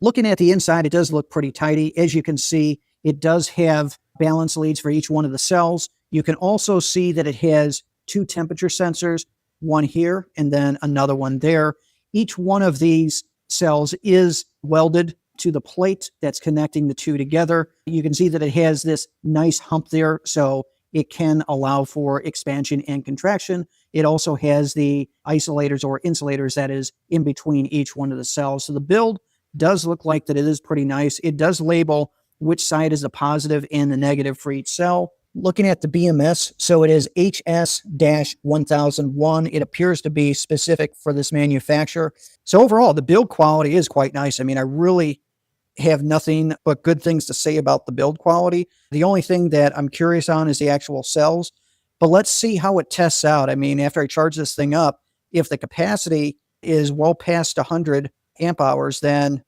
Looking at the inside, it does look pretty tidy. As you can see, it does have balance leads for each one of the cells. You can also see that it has 2 temperature sensors, one here and then another one there. Each one of these cells is welded to the plate that's connecting the two together. You can see that it has this nice hump there, so it can allow for expansion and contraction. It also has the isolators or insulators that is in between each one of the cells. So the build does look like that it is pretty nice. It does label which side is the positive and the negative for each cell. Looking at the BMS, so it is HS-1001. It appears to be specific for this manufacturer. So overall, the build quality is quite nice. I mean, I really have nothing but good things to say about the build quality. The only thing that I'm curious on is the actual cells, but let's see how it tests out. I mean, after I charge this thing up, if the capacity is well past 100 amp hours, then,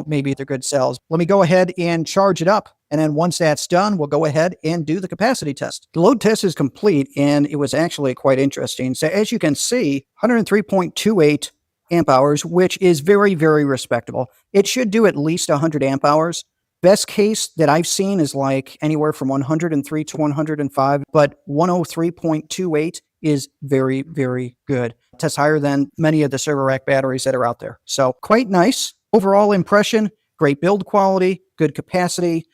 maybe they're good cells. Let me go ahead and charge it up. And then once that's done, we'll go ahead and do the capacity test. The load test is complete, and it was actually quite interesting. So as you can see, 103.28 amp hours, which is very, very respectable. It should do at least 100 amp hours. Best case that I've seen is like anywhere from 103 to 105, but 103.28 is very, very good. Tests higher than many of the Server Rack batteries that are out there. So quite nice. Overall impression, great build quality, good capacity.